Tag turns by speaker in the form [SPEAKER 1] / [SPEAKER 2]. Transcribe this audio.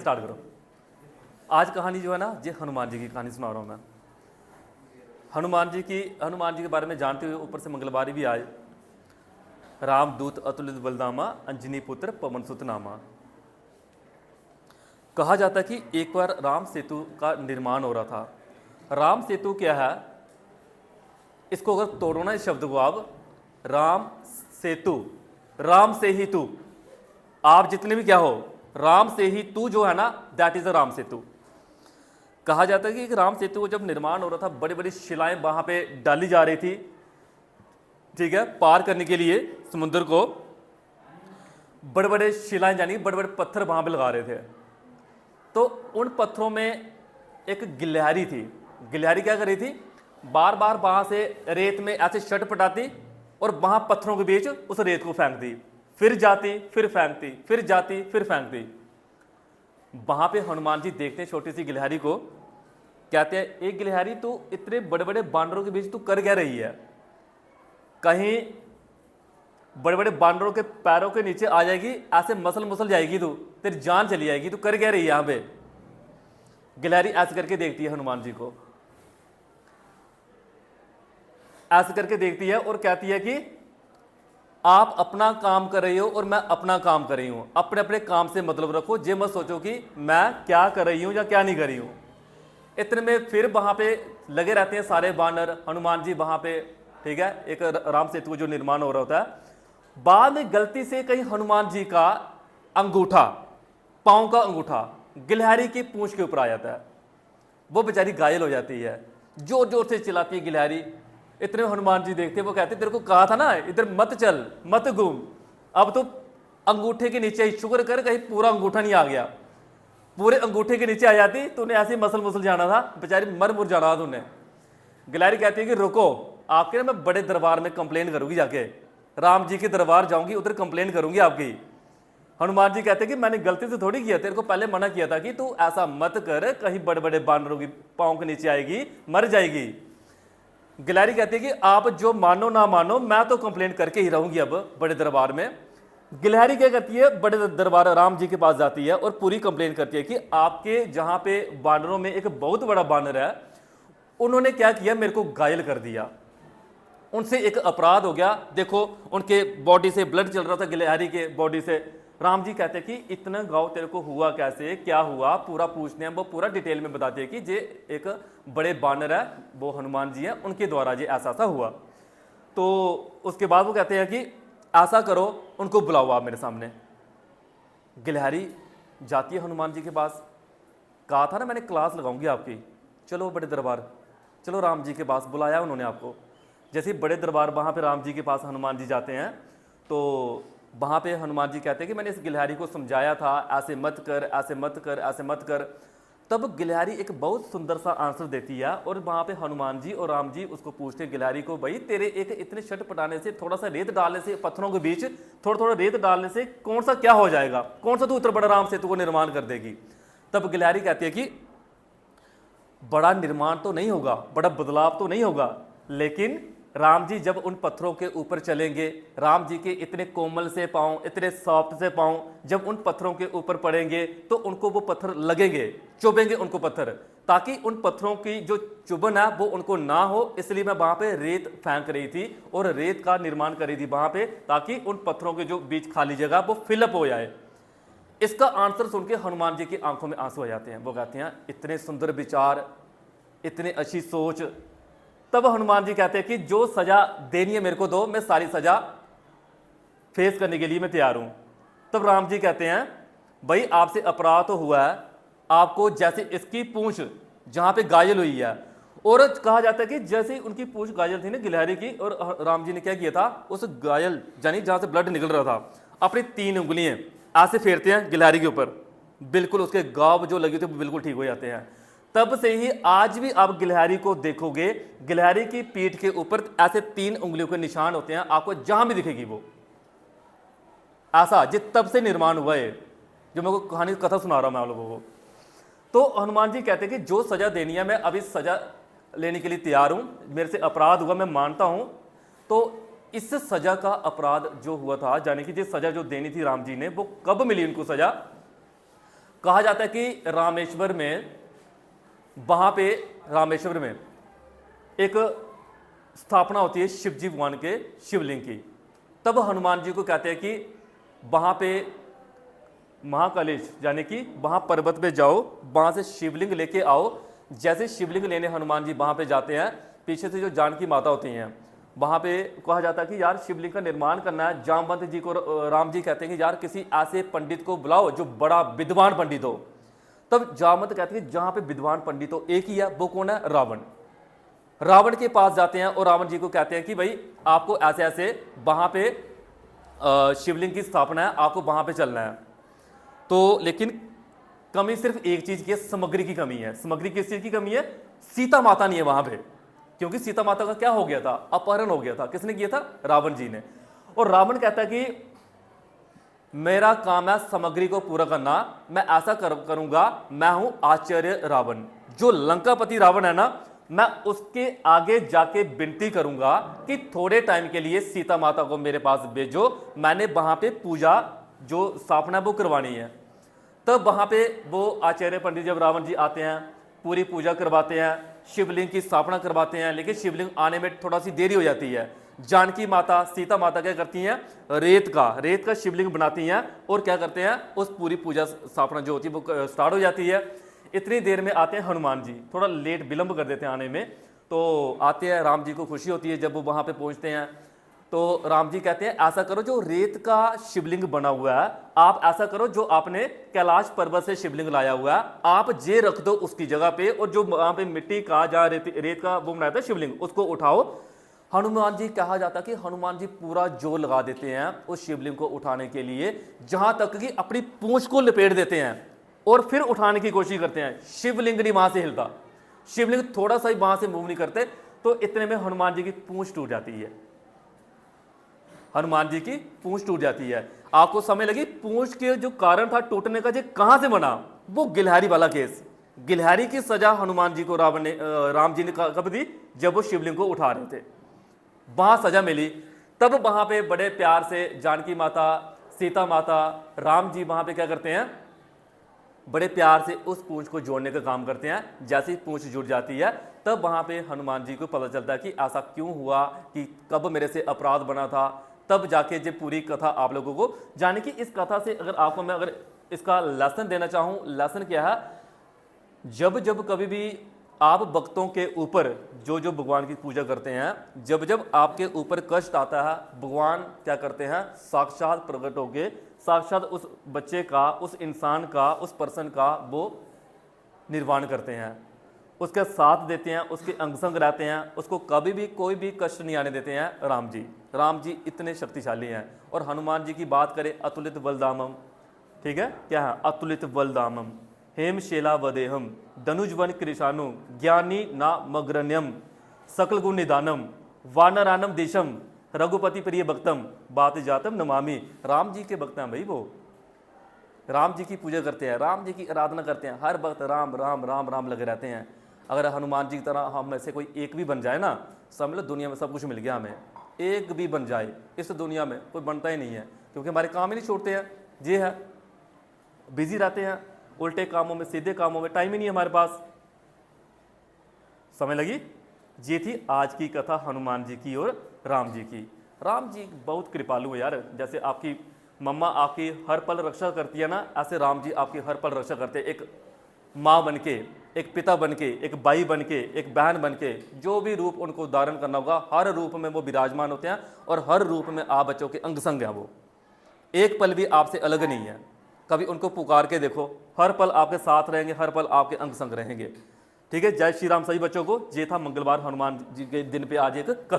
[SPEAKER 1] Start करो। आज कहानी जो है ना, ये हनुमान जी की कहानी सुना रहा हूँ मैं। हनुमान जी के बारे में जानते हुए ऊपर से मंगलवारी भी आए। राम दूत अतुलित बलदामा, अंजनी पुत्र पवन सुत नामा। कहा जाता है कि एक बार राम सेतु का निर्माण हो रहा था। राम सेतु क्या है, इसको अगर तोड़ो ना इस शब्द को आप, राम सेतु, राम से ही तू, आप जितने भी क्या हो, राम से ही तू जो है ना, that is a Ram Setu. कहा जाता है कि राम सेतु को जब निर्माण हो रहा था, बड़ी बड़ी शिलाएं वहां पे डाली जा रही थी, ठीक है, पार करने के लिए समुद्र को। बड़े बड़े शिलाएं यानी बड़े बड़े पत्थर वहां पे लगा रहे थे। तो उन पत्थरों में एक गिलहरी थी। गिलहरी क्या कर रही थी, बार बार वहां से रेत में ऐसे छटपटाती और वहां पत्थरों के बीच उस रेत को फेंकती, फिर जाती, फिर फेंकती, फिर जाती, फिर फेंकती। वहां पे हनुमान जी देखते हैं छोटी सी गिलहरी को, कहते हैं एक गिलहरी तू इतने बड़े बड़े बानरों के बीच तू कर क्या रही है, कहीं बड़े बड़े बानरों के पैरों के नीचे आ जाएगी, ऐसे मसल मसल जाएगी तू, तेरी जान चली जाएगी, तू कर क्या रही है यहां पे। गिलहरी ऐसे करके देखती है हनुमान जी को, ऐसे करके देखती है और कहती है कि आप अपना काम कर रही हो और मैं अपना काम कर रही हूं, अपने अपने काम से मतलब रखो, ये मत सोचो कि मैं क्या कर रही हूं या क्या नहीं कर रही हूं। इतने में फिर वहां पे लगे रहते हैं सारे बानर, हनुमान जी वहां पे, ठीक है, एक राम सेतु जो निर्माण हो रहा होता है। बाद में गलती से कहीं हनुमान जी का अंगूठा, पांव का अंगूठा गिलहरी की पूंछ के ऊपर आ जाता है। वो बेचारी घायल हो जाती है, जोर जोर से चिल्लाती है गिलहरी। इतने हनुमान जी देखते, वो कहते तेरे को कहा था ना इधर मत चल, मत घूम, अब तो अंगूठे के नीचे ही, शुक्र कर कहीं पूरा अंगूठा नहीं आ गया, पूरे अंगूठे के नीचे आ जाती तूने ऐसे मसल मसल जाना था, बेचारी मर मुर जाना था तूने। गिलहरी कहती है कि रुको, आपके ना मैं बड़े दरबार में कंप्लेन करूंगी, जाके राम जी के दरबार जाऊंगी, उधर कंप्लेन करूंगी आपकी। हनुमान जी कहते हैं कि मैंने गलती से थोड़ी किया, तेरे को पहले मना किया था कि तू ऐसा मत कर, कहीं बड़े बड़े बानरों की पांव के नीचे आएगी, मर जाएगी। गिलहरी कहती है कि आप जो मानो ना मानो, मैं तो कंप्लेंट करके ही रहूंगी अब बड़े दरबार में। गिलहरी क्या करती है, बड़े दरबार राम जी के पास जाती है और पूरी कंप्लेंट करती है कि आपके जहां पे बानरों में एक बहुत बड़ा बानर है, उन्होंने क्या किया, मेरे को घायल कर दिया, उनसे एक अपराध हो गया। देखो उनके बॉडी से ब्लड चल रहा था, गिलहरी के बॉडी से। राम जी कहते हैं कि इतना घाव तेरे को हुआ कैसे, क्या हुआ, पूरा पूछते हैं। वो पूरा डिटेल में बताते हैं कि जे एक बड़े बानर है, वो हनुमान जी हैं, उनके द्वारा ये ऐसा ऐसा हुआ। तो उसके बाद वो कहते हैं कि ऐसा करो, उनको बुलाओ आप मेरे सामने। गिलहरी जाती है हनुमान जी के पास, कहा था ना मैंने क्लास लगाऊंगी आपकी, चलो बड़े दरबार, चलो राम जी के पास। बुलाया उन्होंने आपको। जैसे बड़े दरबार वहाँ पे राम जी के पास हनुमान जी जाते हैं, तो वहाँ पे हनुमान जी कहते हैं कि मैंने इस गिलहरी को समझाया था, ऐसे मत कर, ऐसे मत कर, ऐसे मत कर। तब गिलहरी एक बहुत सुंदर सा आंसर देती है और वहाँ पे हनुमान जी और राम जी उसको पूछते हैं गिलहरी को, भाई तेरे एक इतने छट पटाने से, थोड़ा सा रेत डालने से, पत्थरों के बीच थोड़ा थोड़ा रेत डालने से कौन सा क्या हो जाएगा, कौन सा तू इतना बड़ा राम सेतु को निर्माण कर देगी। तब गिलहरी कहती है कि बड़ा निर्माण तो नहीं होगा, बड़ा बदलाव तो नहीं होगा, लेकिन राम जी जब उन पत्थरों के ऊपर चलेंगे, राम जी के इतने कोमल से पांव, इतने सॉफ्ट से पांव जब उन पत्थरों के ऊपर पड़ेंगे तो उनको वो पत्थर लगेंगे, चुभेंगे उनको पत्थर, ताकि उन पत्थरों की जो चुभन है वो उनको ना हो। इसलिए मैं वहां पे रेत फेंक रही थी और रेत का निर्माण कर रही थी वहां पे, ताकि उन पत्थरों के जो बीच खाली जगह वो फिलअप हो जाए। इसका आंसर सुन के हनुमान जी की आंखों में आंसू आ जाते हैं। वो कहते हैं इतने सुंदर विचार, इतनी अच्छी सोच। तब हनुमान जी कहते हैं कि जो सजा देनी है मेरे को दो, मैं सारी सजा फेस करने के लिए मैं तैयार हूं। तब राम जी कहते हैं भाई आपसे अपराध तो हुआ है, आपको जैसे इसकी पूंछ जहां पे घायल हुई है, और कहा जाता है कि जैसे उनकी पूंछ घायल थी ना गिलहरी की, और राम जी ने क्या किया था, उस घायल यानी जहां से ब्लड निकल रहा था, अपनी 3 उंगलियां ऐसे फेरते हैं गिलहरी के ऊपर, बिल्कुल उसके घाव जो लगे थे बिल्कुल ठीक हो जाते हैं। तब से ही आज भी आप गिलहरी को देखोगे, गिलहरी की पीठ के ऊपर ऐसे 3 उंगलियों के निशान होते हैं, आपको जहां भी दिखेगी वो ऐसा, जिस तब से निर्माण हुआ है, जो मैं को कहानी कथा सुना रहा हूं मैं आप लोगों को। तो हनुमान जी कहते हैं कि जो सजा देनी है मैं अभी सजा लेने के लिए तैयार हूं, मेरे से अपराध हुआ मैं मानता हूं। तो इस सजा का अपराध जो हुआ था, यानी कि जिस सजा जो देनी थी राम जी ने, वो कब मिली उनको सजा, कहा जाता है कि रामेश्वर में, वहां पे रामेश्वर में एक स्थापना होती है शिव जी भगवान के शिवलिंग की। तब हनुमान जी को कहते हैं कि वहां पे महाकालेश यानी कि वहां पर्वत पे जाओ, वहां से शिवलिंग लेके आओ। जैसे शिवलिंग लेने हनुमान जी वहां पे जाते हैं, पीछे से जो जानकी माता होती हैं, वहां पे कहा जाता है कि यार शिवलिंग का निर्माण करना है। जामवंत जी को राम जी कहते हैं कि यार किसी ऐसे पंडित को बुलाओ जो बड़ा विद्वान पंडित हो। तब जामवंत कहते हैं कि जहां पे विद्वान पंडित हो एक ही है, वो कौन है? रावण। रावण के पास जाते हैं और रावण जी को कहते हैं कि भाई आपको ऐसे ऐसे वहां पे शिवलिंग की स्थापना है, आपको वहां पे चलना है। तो लेकिन कमी सिर्फ एक चीज की है, सामग्री की कमी है। सामग्री किस चीज की कमी है? सीता माता नहीं है वहां पे, क्योंकि सीता माता का क्या हो गया था? अपहरण हो गया था। किसने किया था? रावण जी ने। और रावण कहता है कि मेरा काम है सामग्री को पूरा करना, मैं ऐसा करूंगा, मैं हूं आचार्य रावण। जो लंकापति रावण है ना, मैं उसके आगे जाके विनती करूंगा कि थोड़े टाइम के लिए सीता माता को मेरे पास भेजो, मैंने वहां पे पूजा जो स्थापना वो करवानी है। तब वहां पे वो आचार्य पंडित जब रावण जी आते हैं, पूरी पूजा करवाते हैं, शिवलिंग की स्थापना करवाते हैं, लेकिन शिवलिंग आने में थोड़ा सी देरी हो जाती है। जानकी माता, सीता माता क्या करती हैं? रेत का शिवलिंग बनाती हैं और क्या करते हैं? उस पूरी पूजा स्थापना जो होती है वो स्टार्ट हो जाती है। इतनी देर में आते हैं हनुमान जी, थोड़ा लेट विलंब कर देते हैं आने में। तो आते हैं, राम जी को खुशी होती है जब वो वहां पे पहुंचते हैं। तो राम जी कहते हैं ऐसा करो, जो रेत का शिवलिंग बना हुआ है, आप ऐसा करो जो आपने कैलाश पर्वत से शिवलिंग लाया हुआ है, आप जे रख दो उसकी जगह पे, और जो वहां पे मिट्टी का जहाँ रेत का वो बनाया था शिवलिंग, उसको उठाओ। हनुमान जी, कहा जाता कि हनुमान जी पूरा जोर लगा देते हैं उस शिवलिंग को उठाने के लिए, जहां तक कि अपनी पूंछ को लपेट देते हैं और फिर उठाने की कोशिश करते हैं। शिवलिंग नहीं वहां से हिलता, शिवलिंग थोड़ा सा ही वहां से मूव नहीं करते। तो इतने में हनुमान जी की पूंछ टूट जाती है। हनुमान जी की पूंछ टूट जाती है। आपको समय लगी पूंछ के जो कारण था टूटने का, जो कहां से बना? वो गिलहरी वाला केस। गिलहरी की सजा हनुमान जी को राम जी ने कब दी? जब वो शिवलिंग को उठा रहे थे, वहां सजा मिली। तब वहां पे बड़े प्यार से जानकी माता, सीता माता, राम जी वहां पे क्या करते हैं? बड़े प्यार से उस पूंछ को जोड़ने का काम करते हैं। जैसे ही पूंछ जुड़ जाती है, तब वहां पे हनुमान जी को पता चलता है कि ऐसा क्यों हुआ, कि कब मेरे से अपराध बना था। तब जाके जब पूरी कथा आप लोगों को जाने की, इस कथा से अगर आपको मैं अगर इसका लेसन देना चाहूं, लेसन क्या है? जब जब कभी भी आप भक्तों के ऊपर जो जो भगवान की पूजा करते हैं, जब जब आपके ऊपर कष्ट आता है, भगवान क्या करते हैं? साक्षात प्रकट होके साक्षात उस बच्चे का, उस इंसान का, उस पर्सन का वो निर्वाण करते हैं, उसका साथ देते हैं, उसके अंग संग रहते हैं, उसको कभी भी कोई भी कष्ट नहीं आने देते हैं। राम जी इतने शक्तिशाली हैं। और हनुमान जी की बात करें, अतुलित बलदामम, ठीक है, क्या है? अतुलित बलदामम, हेम शेला वदेहम, धनुजवन कृशानु, ज्ञानी ना मग्रण्यम, सकल गुण निदानम, वानरानम देशम, रघुपति प्रिय भक्तम, बात जातम नमामि। राम जी के भक्त हैं भाई, वो राम जी की पूजा करते हैं, राम जी की आराधना करते हैं, हर वक्त राम राम राम राम लगे रहते हैं। अगर हनुमान जी की तरह हम में से कोई एक भी बन जाए ना, समझ लो दुनिया में सब कुछ मिल गया हमें। एक भी बन जाए इस दुनिया में, कोई बनता ही नहीं है, क्योंकि हमारे काम ही नहीं छोड़ते हैं। ये है, बिजी रहते हैं उल्टे कामों में, सीधे कामों में, टाइम ही नहीं है हमारे पास। समय लगी? ये थी आज की कथा हनुमान जी की और राम जी की। राम जी बहुत कृपालु है यार। जैसे आपकी मम्मा आपकी हर पल रक्षा करती है ना, ऐसे राम जी आपकी हर पल रक्षा करते हैं। एक माँ बन के, एक पिता बन के, एक भाई बन के, एक बहन बन के, जो भी रूप उनको धारण करना होगा, हर रूप में वो विराजमान होते हैं और हर रूप में आप बच्चों के अंग संग हैं। वो एक पल भी आपसे अलग नहीं है। कभी उनको पुकार के देखो, हर पल आपके साथ रहेंगे, हर पल आपके अंग संग रहेंगे। ठीक है, जय श्री राम सभी बच्चों को। ये था मंगलवार हनुमान जी के दिन पे आज एक कथा।